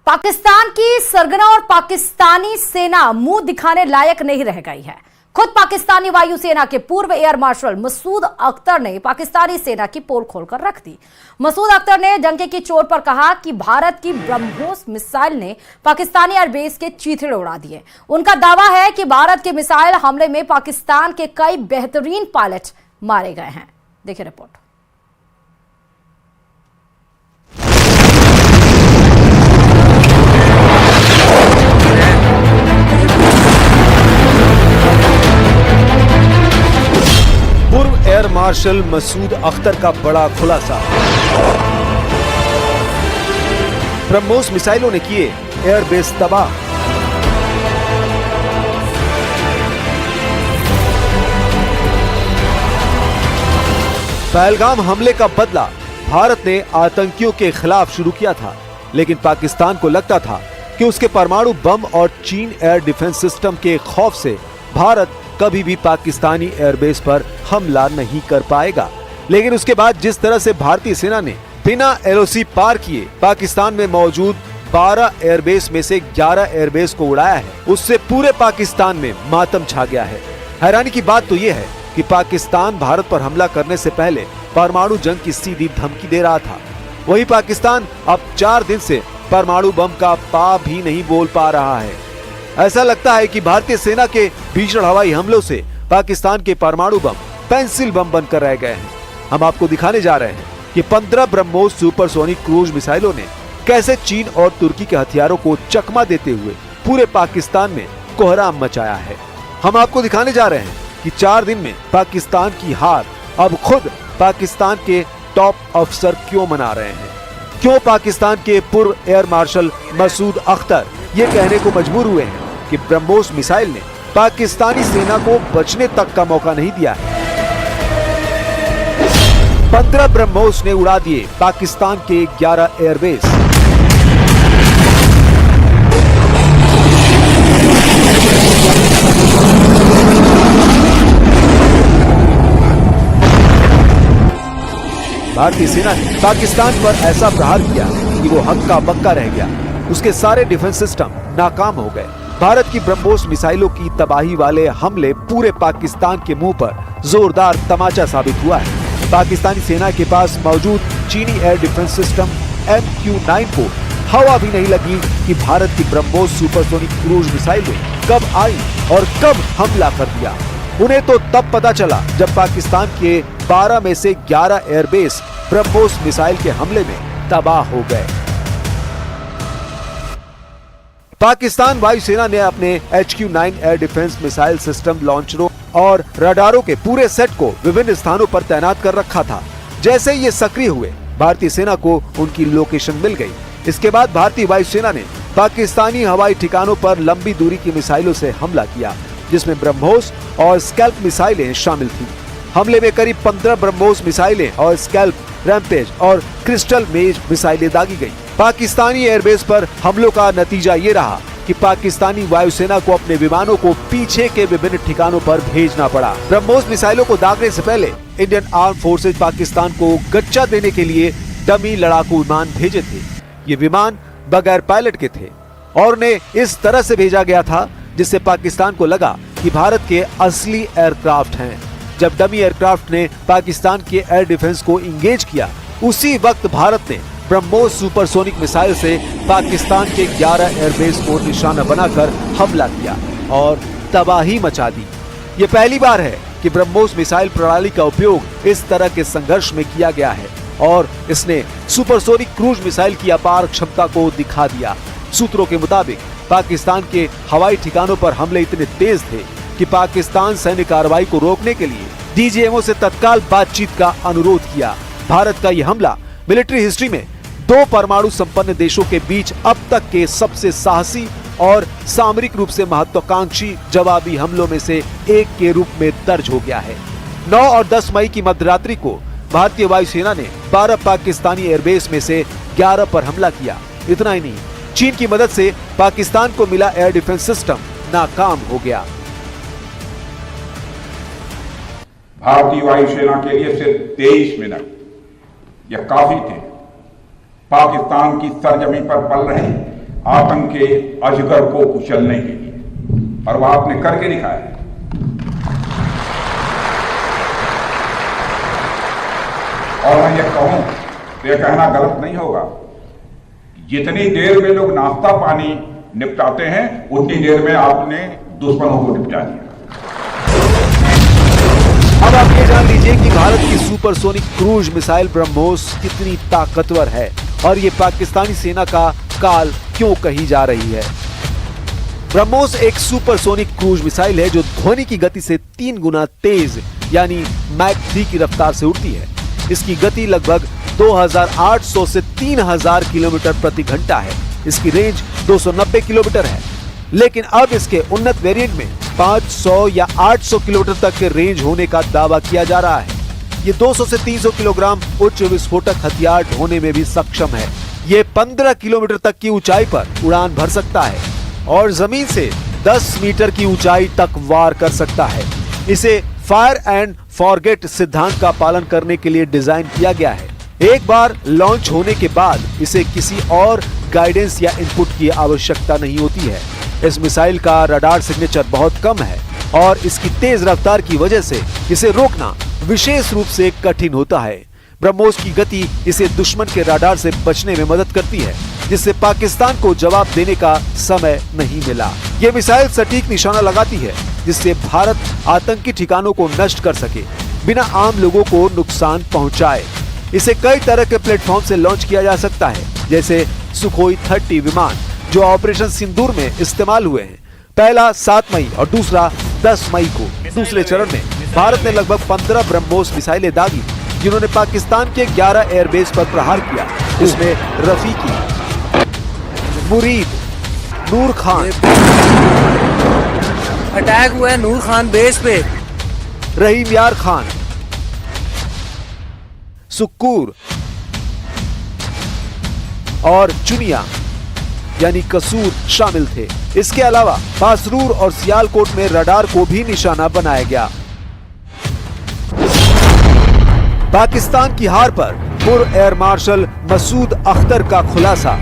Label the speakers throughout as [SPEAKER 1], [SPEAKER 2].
[SPEAKER 1] पाकिस्तान की सरगना और पाकिस्तानी सेना मुंह दिखाने लायक नहीं रह गई है। खुद पाकिस्तानी वायुसेना के पूर्व एयर मार्शल मसूद अख्तर ने पाकिस्तानी सेना की पोल खोलकर रख दी। मसूद अख्तर ने डंके की चोट पर कहा कि भारत की ब्रह्मोस मिसाइल ने पाकिस्तानी एयरबेस के चीथड़े उड़ा दिए। उनका दावा है कि भारत के मिसाइल हमले में पाकिस्तान के कई बेहतरीन पायलट मारे गए हैं। देखिए रिपोर्ट।
[SPEAKER 2] पूर्व एयर मार्शल मसूद अख्तर का बड़ा खुलासा। ब्रह्मोस मिसाइलों ने किए एयरबेस तबाह। पहलगाम हमले का बदला भारत ने आतंकियों के खिलाफ शुरू किया था, लेकिन पाकिस्तान को लगता था कि उसके परमाणु बम और चीन एयर डिफेंस सिस्टम के खौफ से भारत कभी भी पाकिस्तानी एयरबेस पर हमला नहीं कर पाएगा। लेकिन उसके बाद जिस तरह से भारतीय सेना ने बिना एलओसी पार किए पाकिस्तान में मौजूद 12 एयरबेस में से 11 एयरबेस को उड़ाया है, उससे पूरे पाकिस्तान में मातम छा गया है। हैरानी की बात तो यह है कि पाकिस्तान भारत पर हमला करने से पहले परमाणु जंग की सीधी धमकी दे रहा था। वही पाकिस्तान अब 4 दिन से परमाणु बम का पा भी नहीं बोल पा रहा है। ऐसा लगता है कि भारतीय सेना के भीषण हवाई हमलों से पाकिस्तान के परमाणु बम पेंसिल बम बनकर रह गए हैं। हम आपको दिखाने जा रहे हैं कि 15 ब्रह्मोस सुपरसोनिक क्रूज मिसाइलों ने कैसे चीन और तुर्की के हथियारों को चकमा देते हुए पूरे पाकिस्तान में कोहराम मचाया है। हम आपको दिखाने जा रहे हैं कि 4 दिन में पाकिस्तान की हार अब खुद पाकिस्तान के टॉप अफसर क्यों मना रहे हैं। क्यों पाकिस्तान के पूर्व एयर मार्शल मसूद अख्तर ये कहने को मजबूर हुए हैं कि ब्रह्मोस मिसाइल ने पाकिस्तानी सेना को बचने तक का मौका नहीं दिया है। 15 ब्रह्मोस ने उड़ा दिए पाकिस्तान के 11 एयरबेस। भारतीय सेना ने पाकिस्तान पर ऐसा प्रहार किया कि वो हक्का बक्का रह गया। उसके सारे डिफेंस सिस्टम नाकाम हो गए। भारत की ब्रह्मोस मिसाइलों की तबाही वाले हमले पूरे पाकिस्तान के मुंह पर जोरदार तमाचा साबित हुआ है। पाकिस्तानी सेना के पास मौजूद चीनी एयर डिफेंस सिस्टम MQ-9 को हवा भी नहीं लगी कि भारत की ब्रह्मोस सुपरसोनिक क्रूज मिसाइलें कब आई और कब हमला कर दिया। उन्हें तो तब पता चला जब पाकिस्तान के 12 में से 11 एयरबेस ब्रह्मोस मिसाइल के हमले में तबाह हो गए। पाकिस्तान वायुसेना ने अपने HQ-9 air defence missile system लॉन्चरों और रडारों के पूरे सेट को विभिन्न स्थानों पर तैनात कर रखा था। जैसे ही ये सक्रिय हुए, भारतीय सेना को उनकी लोकेशन मिल गई। इसके बाद भारतीय वायुसेना ने पाकिस्तानी हवाई ठिकानों पर लंबी दूरी की मिसाइलों से हमला किया, जिसमें ब्रह्मोस और स्कैल्प मिसाइलें शामिल थी। हमले में करीब 15 ब्रह्मोस मिसाइलें और स्कैल्प, रैम्पेज और क्रिस्टल मेज मिसाइलें दागी गई। पाकिस्तानी एयरबेस पर हमलों का नतीजा ये रहा कि पाकिस्तानी वायुसेना को अपने विमानों को पीछे के विभिन्न ठिकानों पर भेजना पड़ा। ब्रह्मोस मिसाइलों को दागने से पहले इंडियन आर्म फोर्सेज पाकिस्तान को गच्चा देने के लिए डमी लड़ाकू विमान भेजे थे। ये विमान बगैर पायलट के थे और उन्हें इस तरह से भेजा गया था जिससे पाकिस्तान को लगा कि भारत के असली एयरक्राफ्ट हैं। जब डमी एयरक्राफ्ट ने पाकिस्तान के एयर डिफेंस को इंगेज किया, उसी वक्त भारत ने ब्रह्मोस सुपरसोनिक मिसाइल से पाकिस्तान के 11 एयरबेस को निशाना बनाकर हमला किया और तबाही मचा दी। ये पहली बार है कि ब्रह्मोस मिसाइल प्रणाली का उपयोग इस तरह के संघर्ष में किया गया है और इसने सुपरसोनिक क्रूज मिसाइल की अपार क्षमता को दिखा दिया। सूत्रों के मुताबिक पाकिस्तान के हवाई ठिकानों पर हमले इतने तेज थे कि पाकिस्तान सैन्य कार्रवाई को रोकने के लिए DGMO से तत्काल बातचीत का अनुरोध किया। भारत का यह हमला मिलिट्री हिस्ट्री में 2 परमाणु संपन्न देशों के बीच अब तक के सबसे साहसी और सामरिक रूप से महत्वाकांक्षी जवाबी हमलों में से एक के रूप में दर्ज हो गया है। 9 और 10 मई की मध्यरात्रि को भारतीय वायुसेना ने 12 पाकिस्तानी एयरबेस में से 11 पर हमला किया। इतना ही नहीं, चीन की मदद से पाकिस्तान को मिला एयर डिफेंस सिस्टम नाकाम हो गया।
[SPEAKER 3] भारतीय वायुसेना के लिए सिर्फ 23 मिनट यह काफी थे। पाकिस्तान की सरजमीन पर पल रहे आतंक के अजगर को कुचलने के लिए, और वह आपने करके दिखाया है। और मैं ये कहूं तो यह कहना गलत नहीं होगा, जितनी देर में लोग नाश्ता पानी निपटाते हैं उतनी देर में आपने दुश्मनों को निपटा दिया।
[SPEAKER 2] अब आप ये जान लीजिए कि भारत की सुपरसोनिक क्रूज मिसाइल ब्रह्मोस कितनी ताकतवर है और ये पाकिस्तानी सेना का काल क्यों कही जा रही है। ब्रह्मोस एक सुपरसोनिक क्रूज मिसाइल है जो ध्वनि की गति से 3 गुना तेज यानी मैक 3 की रफ्तार से उड़ती है। इसकी गति लगभग 2800 से 3000 किलोमीटर प्रति घंटा है। इसकी रेंज 290 किलोमीटर है, लेकिन अब इसके उन्नत वेरिएंट में 500 या 800 किलोमीटर तक के रेंज होने का दावा किया जा रहा है। ये 200 से 300 किलोग्राम उच्च विस्फोटक हथियार ढोने में भी सक्षम है। ये 15 किलोमीटर तक की ऊंचाई पर उड़ान भर सकता है और जमीन से 10 मीटर की ऊंचाई तक वार कर सकता है। इसे फायर एंड फॉरगेट सिद्धांत का पालन करने के लिए डिजाइन किया गया है। एक बार लॉन्च होने के बाद इसे किसी और गाइडेंस या इनपुट की आवश्यकता नहीं होती है। इस मिसाइल का रडार सिग्नेचर बहुत कम है और इसकी तेज रफ्तार की वजह से इसे रोकना विशेष रूप से कठिन होता है। ब्रह्मोस की गति इसे दुश्मन के रडार से बचने में मदद करती है, जिससे पाकिस्तान को जवाब देने का समय नहीं मिला। ये मिसाइल सटीक निशाना लगाती है, जिससे भारत आतंकी ठिकानों को नष्ट कर सके बिना आम लोगों को नुकसान पहुंचाए। इसे कई तरह के प्लेटफॉर्म से लॉन्च किया जा सकता है, जैसे सुखोई 30 विमान जो ऑपरेशन सिंदूर में इस्तेमाल हुए हैं। पहला 7 मई और दूसरा 10 मई को। दूसरे चरण में भारत ने लगभग 15 ब्रह्मोस मिसाइलें दागी, जिन्होंने पाकिस्तान के 11 एयरबेस पर प्रहार किया। इसमें रफीकी, मुरीद, नूर खान,
[SPEAKER 4] अटैक हुआ है नूर खान बेस पे,
[SPEAKER 2] रहीम यार खान, सुक्कूर और चुनिया यानी कसूर शामिल थे। इसके अलावा बासरूर और सियालकोट में रडार को भी निशाना बनाया गया। पाकिस्तान की हार पर पूर्व एयर मार्शल मसूद अख्तर का खुलासा।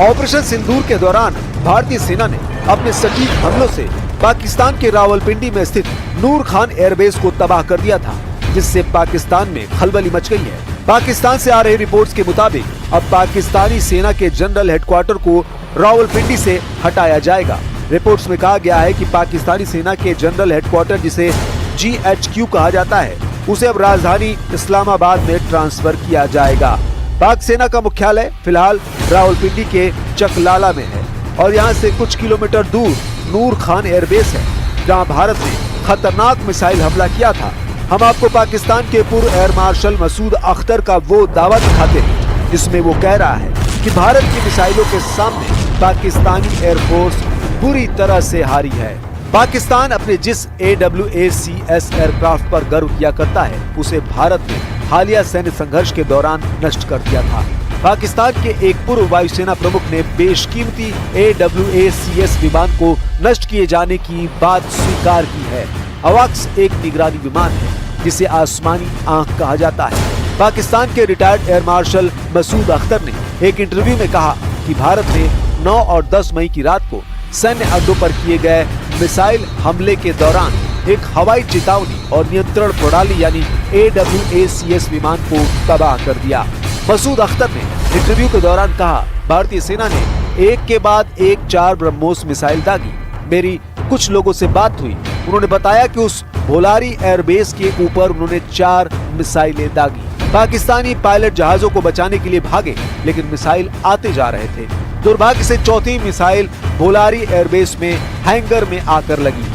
[SPEAKER 2] ऑपरेशन सिंदूर के दौरान भारतीय सेना ने अपने सटीक हमलों से पाकिस्तान के रावलपिंडी में स्थित नूर खान एयरबेस को तबाह कर दिया था, जिससे पाकिस्तान में खलबली मच गई है। पाकिस्तान से आ रही रिपोर्ट्स के मुताबिक अब पाकिस्तानी सेना के जनरल हेडक्वार्टर को रावलपिंडी से हटाया जाएगा। रिपोर्ट्स में कहा गया है कि पाकिस्तानी सेना के जनरल हेडक्वार्टर, जिसे GHQ कहा जाता है, उसे अब राजधानी इस्लामाबाद में ट्रांसफर किया जाएगा। पाक सेना का मुख्यालय फिलहाल रावलपिंडी के चकलाला में है और यहाँ से कुछ किलोमीटर दूर नूर खान एयरबेस है, जहाँ भारत ने खतरनाक मिसाइल हमला किया था। हम आपको पाकिस्तान के पूर्व एयर मार्शल मसूद अख्तर का वो दावा दिखाते हैं जिसमें वो कह रहा है कि भारत की मिसाइलों के सामने पाकिस्तानी एयरफोर्स बुरी तरह से हारी है। पाकिस्तान अपने जिस AWACS एयरक्राफ्ट पर गर्व किया करता है, उसे भारत ने हालिया सैन्य संघर्ष के दौरान नष्ट कर दिया था। पाकिस्तान के एक पूर्व वायुसेना प्रमुख ने बेशकीमती AWACS विमान को नष्ट किए जाने की बात स्वीकार की है। अवाक्स एक निगरानी विमान है जिसे आसमानी आंख कहा जाता है। पाकिस्तान के retired air marshal Masood Akhtar ने एक इंटरव्यू में कहा कि भारत ने 9 और 10 मई की रात को सैन्य अड्डों पर किए गए मिसाइल हमले के दौरान एक हवाई चेतावनी और नियंत्रण प्रणाली यानी AWACS विमान को तबाह कर दिया। मसूद अख्तर ने इंटरव्यू के दौरान कहा, भारतीय सेना ने एक के बाद एक 4 ब्रह्मोस मिसाइल दागी। मेरी कुछ लोगों से बात हुई, उन्होंने बताया कि उस भोलारी एयरबेस के ऊपर उन्होंने 4 मिसाइलें दागी। पाकिस्तानी पायलट जहाजों को बचाने के लिए भागे, लेकिन मिसाइल आते जा रहे थे। दुर्भाग्य से चौथी मिसाइल भोलारी एयरबेस में हैंगर में आकर लगी,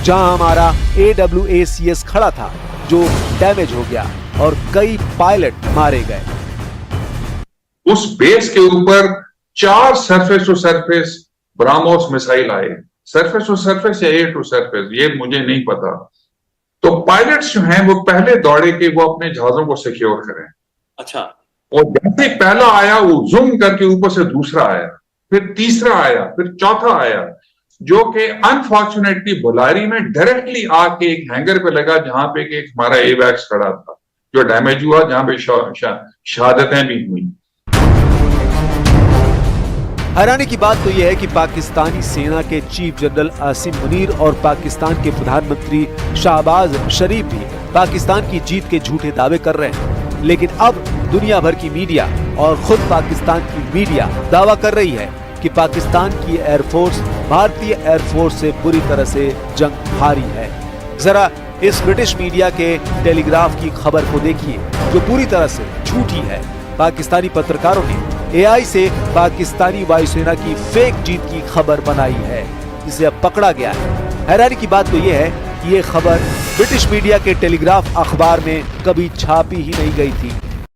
[SPEAKER 2] जहां हमारा AWACS खड़ा था, जो डैमेज हो गया और कई पायलट मारे गए।
[SPEAKER 5] उस बेस के ऊपर 4 surface to surface BrahMos missile आए, सरफेस टू सरफेस या एयर टू सरफेस, ये मुझे नहीं पता। तो पायलट्स जो हैं वो पहले दौड़े कि वो अपने जहाजों को सिक्योर करें।
[SPEAKER 6] अच्छा।
[SPEAKER 5] और जैसे पहला आया वो जूम करके ऊपर से दूसरा आया, फिर तीसरा आया, फिर चौथा आया, जो कि अनफॉर्चुनेटली बुलारी में डायरेक्टली आके एक हैंगर पे लगा, जहां पे एक हमारा एवैक्स खड़ा था जो डैमेज हुआ, जहां पे शहादतें भी हुई।
[SPEAKER 2] हैरानी की बात तो यह है कि पाकिस्तानी सेना के चीफ जनरल आसिम मुनीर और पाकिस्तान के प्रधानमंत्री शाहबाज शरीफ भी पाकिस्तान की जीत के झूठे दावे कर रहे हैं, लेकिन अब दुनिया भर की मीडिया और खुद पाकिस्तान की मीडिया दावा कर रही है कि पाकिस्तान की एयरफोर्स भारतीय एयरफोर्स से बुरी तरह से जंग हारी है। जरा इस ब्रिटिश मीडिया के टेलीग्राफ की खबर को देखिए, जो पूरी तरह से झूठी है। पाकिस्तानी पत्रकारों ने एआई से पाकिस्तानी वायुसेना की फेक जीत की खबर बनाई है, जिसे अब पकड़ा गया है। हैरानी की बात तो यह है कि ये खबर ब्रिटिश मीडिया के टेलीग्राफ अखबार में कभी छापी ही नहीं गई थी।